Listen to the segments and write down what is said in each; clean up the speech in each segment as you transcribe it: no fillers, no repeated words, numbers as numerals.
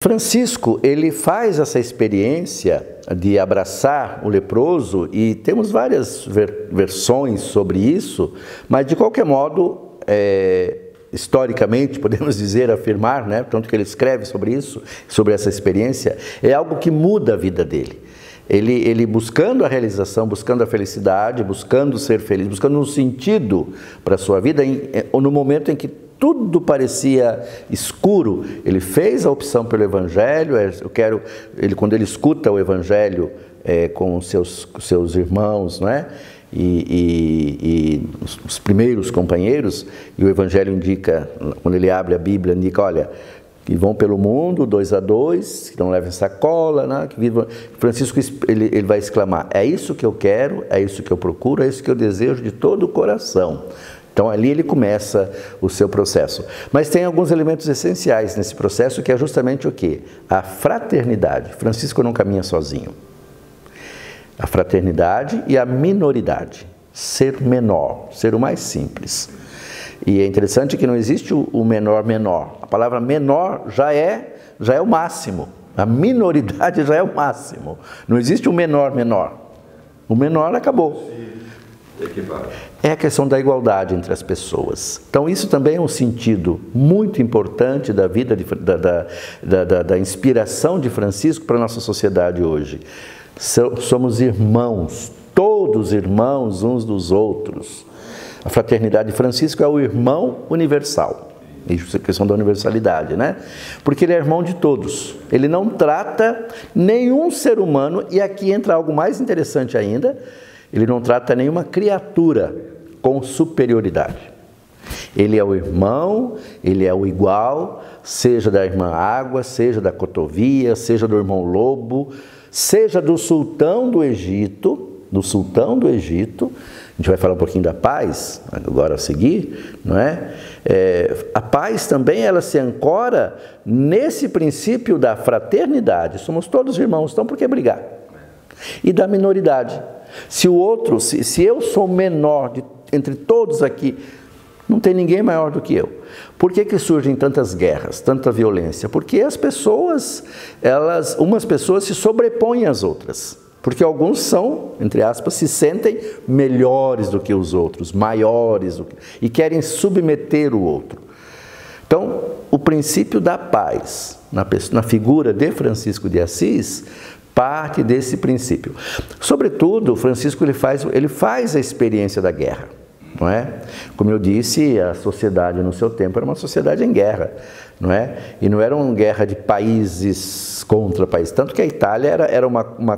Francisco, ele faz essa experiência de abraçar o leproso e temos várias versões sobre isso, mas de qualquer modo, historicamente, podemos dizer, afirmar, né, tanto que ele escreve sobre isso, sobre essa experiência, é algo que muda a vida dele. Ele buscando a realização, buscando a felicidade, buscando ser feliz, buscando um sentido para a sua vida, no momento em que tudo parecia escuro, ele fez a opção pelo Evangelho. Quando ele escuta o Evangelho com os seus irmãos, né? E os primeiros companheiros, e o Evangelho indica, quando ele abre a Bíblia, indica, olha, que vão pelo mundo, 2 a 2, que não levem sacola, né? Que vivam. Francisco ele vai exclamar, é isso que eu quero, é isso que eu procuro, é isso que eu desejo de todo o coração. Então ali ele começa o seu processo. Mas tem alguns elementos essenciais nesse processo, que é justamente o quê? A fraternidade. Francisco não caminha sozinho. A fraternidade e a minoridade. Ser menor, ser o mais simples. E é interessante que não existe o menor. A palavra menor já é o máximo. A minoridade já é o máximo. Não existe o menor. O menor acabou. É a questão da igualdade entre as pessoas. Então isso também é um sentido muito importante da vida, da inspiração de Francisco para a nossa sociedade hoje. Somos irmãos, todos irmãos uns dos outros. A fraternidade de Francisco é o irmão universal. Isso é questão da universalidade, né? Porque ele é irmão de todos. Ele não trata nenhum ser humano, e aqui entra algo mais interessante ainda, ele não trata nenhuma criatura com superioridade. Ele é o irmão, ele é o igual, seja da irmã Água, seja da Cotovia, seja do irmão Lobo, seja do sultão do Egito, a gente vai falar um pouquinho da paz, agora a seguir, não é? A paz também, ela se ancora nesse princípio da fraternidade. Somos todos irmãos, então por que brigar? E da minoridade. Se eu sou menor entre todos aqui, não tem ninguém maior do que eu. Por que surgem tantas guerras, tanta violência? Porque as pessoas, umas pessoas se sobrepõem às outras. Porque alguns são, entre aspas, se sentem melhores do que os outros, maiores, e querem submeter o outro. Então, o princípio da paz, na figura de Francisco de Assis, parte desse princípio. Sobretudo, Francisco ele faz a experiência da guerra, não é? Como eu disse, a sociedade no seu tempo era uma sociedade em guerra, não é? E não era uma guerra de países contra países, tanto que a Itália era uma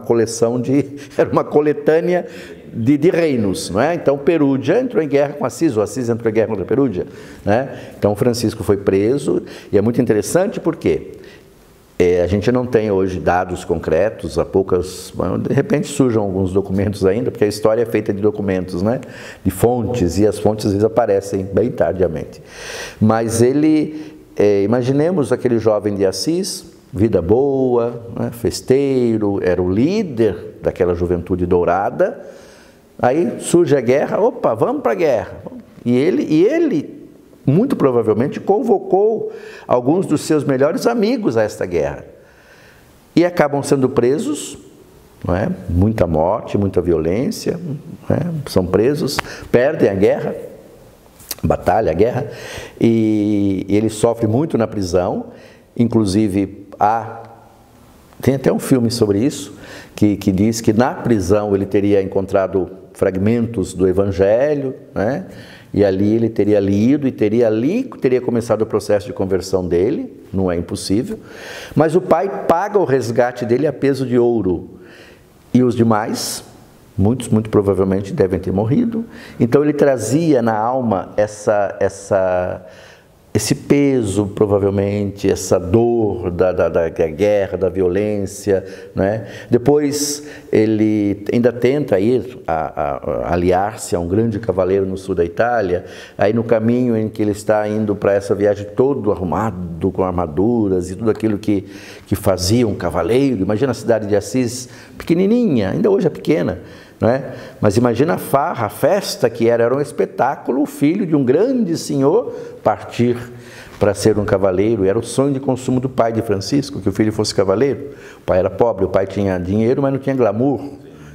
coletânea de reinos, não é? Então Perúdia entrou em guerra com Assis, o Assis entrou em guerra contra Perúdia, né? Então Francisco foi preso, e é muito interessante porque a gente não tem hoje dados concretos, de repente surgem alguns documentos ainda, porque a história é feita de documentos, né? De fontes, e as fontes às vezes aparecem bem tardiamente. Mas imaginemos aquele jovem de Assis, vida boa, né? Festeiro, era o líder daquela juventude dourada, aí surge a guerra, opa, vamos para a guerra. E ele muito provavelmente convocou alguns dos seus melhores amigos a esta guerra. E acabam sendo presos, não é? Muita morte, muita violência, não é? São presos, perdem a guerra, a guerra, e ele sofre muito na prisão. Inclusive, tem até um filme sobre isso, que diz que na prisão ele teria encontrado fragmentos do Evangelho, né? E ali ele teria lido e teria começado o processo de conversão dele, não é impossível. Mas o pai paga o resgate dele a peso de ouro. E os demais, muitos muito provavelmente devem ter morrido. Então ele trazia na alma esse peso, provavelmente, essa dor da guerra, da violência, né? Depois ele ainda tenta ir a aliar-se a um grande cavaleiro no sul da Itália. Aí no caminho em que ele está indo para essa viagem todo arrumado, com armaduras e tudo aquilo que fazia um cavaleiro. Imagina a cidade de Assis, pequenininha, ainda hoje é pequena, não é? Mas imagina a farra, a festa que era um espetáculo, o filho de um grande senhor partir para ser um cavaleiro. Era o sonho de consumo do pai de Francisco, que o filho fosse cavaleiro. O pai era pobre, o pai tinha dinheiro, mas não tinha glamour.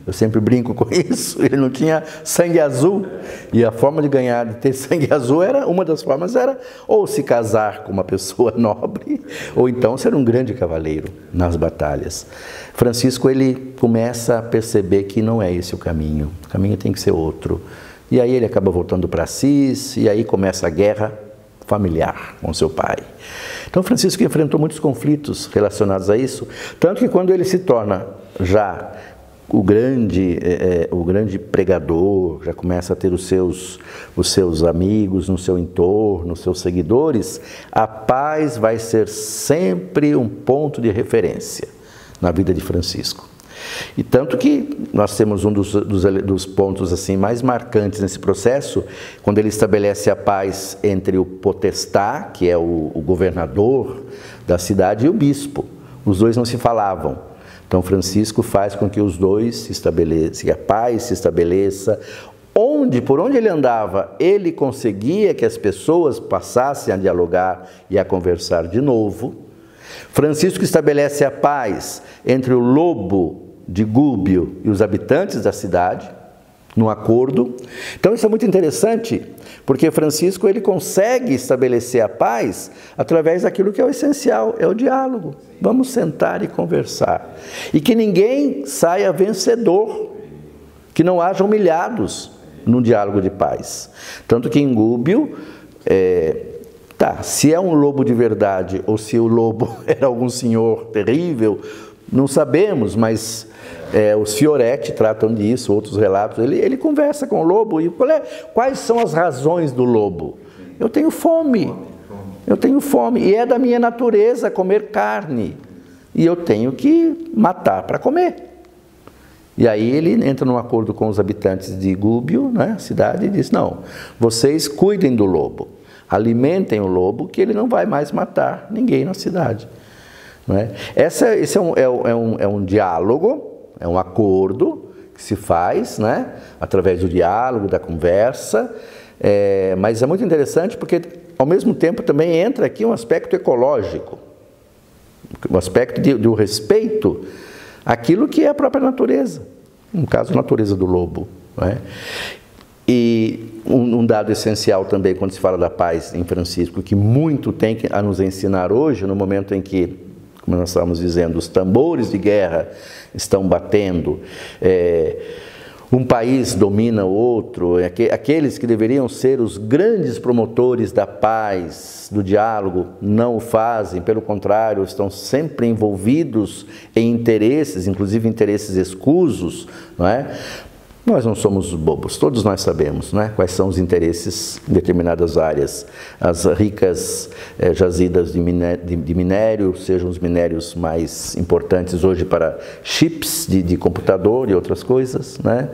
Eu sempre brinco com isso, ele não tinha sangue azul. E a forma de ganhar, de ter sangue azul, uma das formas era ou se casar com uma pessoa nobre, ou então ser um grande cavaleiro nas batalhas. Francisco, ele começa a perceber que não é esse o caminho tem que ser outro. E aí ele acaba voltando para Assis, e aí começa a guerra familiar com seu pai. Então Francisco enfrentou muitos conflitos relacionados a isso, tanto que quando ele se torna já o grande pregador, já começa a ter os seus amigos no seu entorno, os seus seguidores, a paz vai ser sempre um ponto de referência na vida de Francisco. E tanto que nós temos um dos pontos assim mais marcantes nesse processo, quando ele estabelece a paz entre o potestá, que é o governador da cidade, e o bispo. Os dois não se falavam. Então Francisco faz com que os dois se estabeleçam, que a paz se estabeleça. Por onde ele andava, ele conseguia que as pessoas passassem a dialogar e a conversar de novo. Francisco estabelece a paz entre o lobo de Gúbio e os habitantes da cidade, num acordo. Então isso é muito interessante, porque Francisco ele consegue estabelecer a paz através daquilo que é o essencial, é o diálogo. Vamos sentar e conversar. E que ninguém saia vencedor, que não haja humilhados num diálogo de paz. Tanto que em Gúbio, se é um lobo de verdade ou se o lobo era algum senhor terrível, não sabemos, mas os Fioretti tratam disso, outros relatos. Ele conversa com o lobo e quais são as razões do lobo? Eu tenho fome, e é da minha natureza comer carne, e eu tenho que matar para comer. E aí ele entra num acordo com os habitantes de Gúbio, né, a cidade, e diz: não, vocês cuidem do lobo, alimentem o lobo, que ele não vai mais matar ninguém na cidade. Não é? Esse é um diálogo, é um acordo que se faz, né, através do diálogo, da conversa, mas é muito interessante porque, ao mesmo tempo, também entra aqui um aspecto ecológico, um aspecto do respeito àquilo que é a própria natureza, no caso, a natureza do lobo. Não é? E um dado essencial também, quando se fala da paz em Francisco, que muito tem a nos ensinar hoje, no momento em que, como nós estávamos dizendo, os tambores de guerra estão batendo, um país domina o outro, aqueles que deveriam ser os grandes promotores da paz, do diálogo, não o fazem, pelo contrário, estão sempre envolvidos em interesses, inclusive interesses escusos, não é? Nós não somos bobos, todos nós sabemos, né, quais são os interesses em determinadas áreas. As ricas jazidas de minério, sejam os minérios mais importantes hoje para chips de computador e outras coisas, né?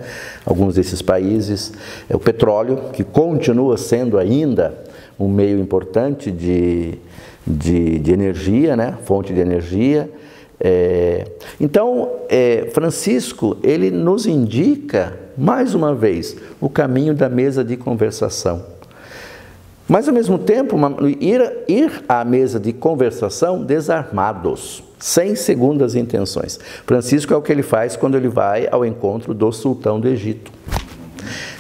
Alguns desses países. O petróleo, que continua sendo ainda um meio importante de energia, né? Fonte de energia. Então, Francisco, ele nos indica, mais uma vez, o caminho da mesa de conversação. Mas, ao mesmo tempo, ir à mesa de conversação desarmados, sem segundas intenções. Francisco é o que ele faz quando ele vai ao encontro do sultão do Egito.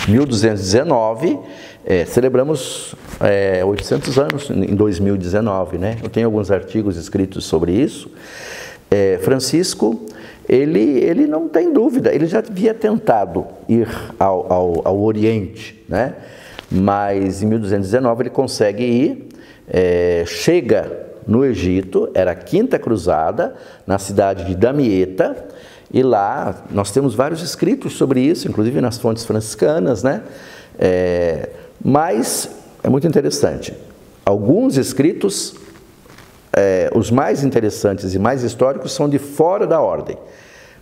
1219, celebramos 800 anos em 2019, né? Eu tenho alguns artigos escritos sobre isso. Francisco, ele não tem dúvida, ele já havia tentado ir ao Oriente, né? Mas em 1219 ele consegue ir, chega no Egito, era a Quinta Cruzada, na cidade de Damieta, e lá nós temos vários escritos sobre isso, inclusive nas fontes franciscanas, né? Mas é muito interessante, alguns escritos, os mais interessantes e mais históricos, são de fora da ordem,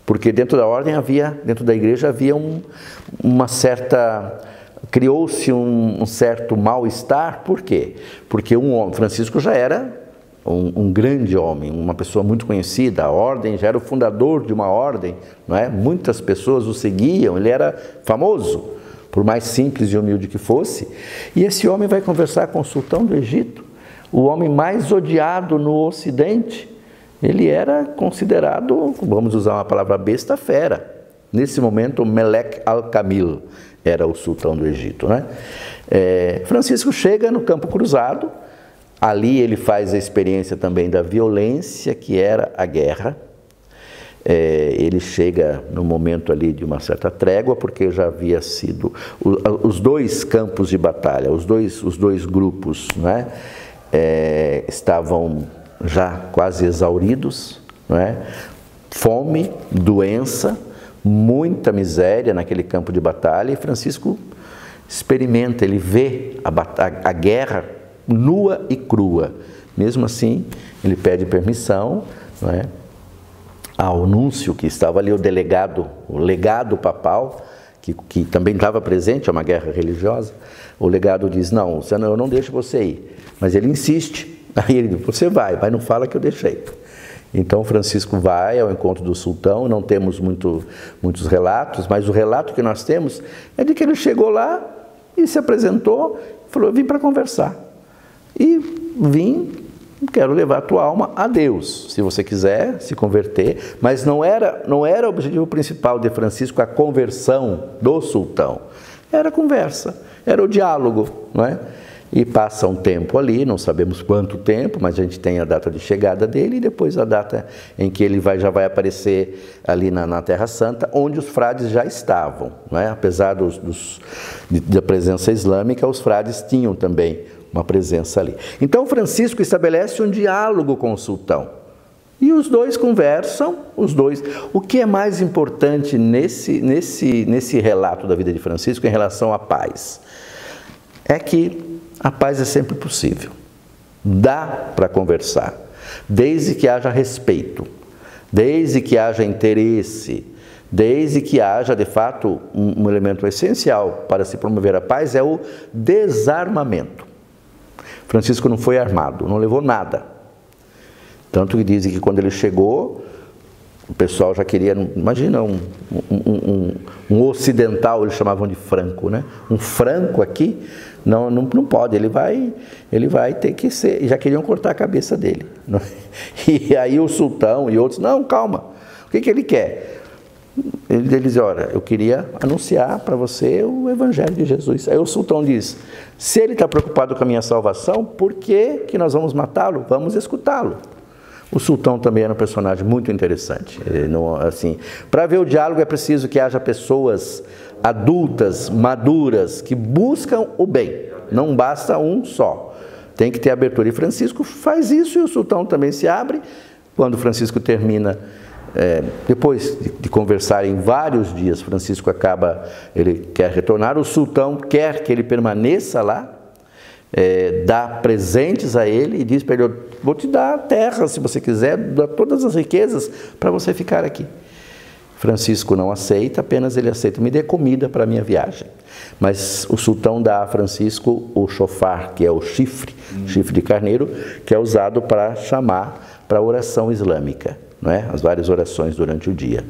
porque dentro da ordem dentro da igreja havia criou-se um certo mal-estar. Por quê? Porque Francisco já era um grande homem, uma pessoa muito conhecida, a ordem, já era o fundador de uma ordem, não é? Muitas pessoas o seguiam, ele era famoso, por mais simples e humilde que fosse, e esse homem vai conversar com o sultão do Egito. o homem mais odiado no Ocidente. Ele era considerado, vamos usar uma palavra besta, fera. Nesse momento, Melek al-Kamil era o sultão do Egito, né? Francisco chega no Campo Cruzado, ali ele faz a experiência também da violência que era a guerra. Ele chega no momento ali de uma certa trégua, porque já havia sido os dois campos de batalha, os dois grupos, né? Estavam já quase exauridos, não é? Fome, doença, muita miséria naquele campo de batalha, e Francisco experimenta, ele vê a guerra nua e crua. Mesmo assim, ele pede permissão, não é? Ao núncio, que estava ali, o legado papal, que também estava presente, é uma guerra religiosa. O legado diz: não, eu não deixo você ir. Mas ele insiste. Aí ele diz: você vai, mas não fala que eu deixei. Então Francisco vai ao encontro do sultão. Não temos muitos relatos, mas o relato que nós temos é de que ele chegou lá e se apresentou, falou: eu vim para conversar. E quero levar a tua alma a Deus, se você quiser se converter. Mas não era o objetivo principal de Francisco a conversão do sultão. Era a conversa, era o diálogo, não é? E passa um tempo ali, não sabemos quanto tempo, mas a gente tem a data de chegada dele e depois a data em que ele já vai aparecer ali na Terra Santa, onde os frades já estavam, não é? Apesar da presença islâmica, os frades tinham também uma presença ali. Então Francisco estabelece um diálogo com o sultão. E os dois conversam, os dois. O que é mais importante nesse relato da vida de Francisco em relação à paz? É que a paz é sempre possível. Dá para conversar, desde que haja respeito, desde que haja interesse, desde que haja, de fato, um elemento essencial para se promover a paz, é o desarmamento. Francisco não foi armado, não levou nada. Tanto que dizem que quando ele chegou, o pessoal já queria, imagina um ocidental, eles chamavam de franco, né? Um franco aqui, não pode, ele vai ter que ser, já queriam cortar a cabeça dele. E aí o sultão e outros: não, calma, o que ele quer? Ele diz: olha, eu queria anunciar para você o Evangelho de Jesus. Aí o sultão diz: se ele está preocupado com a minha salvação, por que nós vamos matá-lo? Vamos escutá-lo. O sultão também era um personagem muito interessante. Assim, para ver o diálogo é preciso que haja pessoas adultas, maduras, que buscam o bem. Não basta um só. Tem que ter abertura. E Francisco faz isso, e o sultão também se abre. Quando Francisco termina, depois de conversar em vários dias, Francisco ele quer retornar. O sultão quer que ele permaneça lá. Dá presentes a ele e diz para ele: eu vou te dar a terra, se você quiser, dar todas as riquezas para você ficar aqui. Francisco não aceita, apenas ele aceita: me dê comida para a minha viagem. Mas o sultão dá a Francisco o shofar, que é o chifre de carneiro, que é usado para chamar para a oração islâmica, não é? As várias orações durante o dia.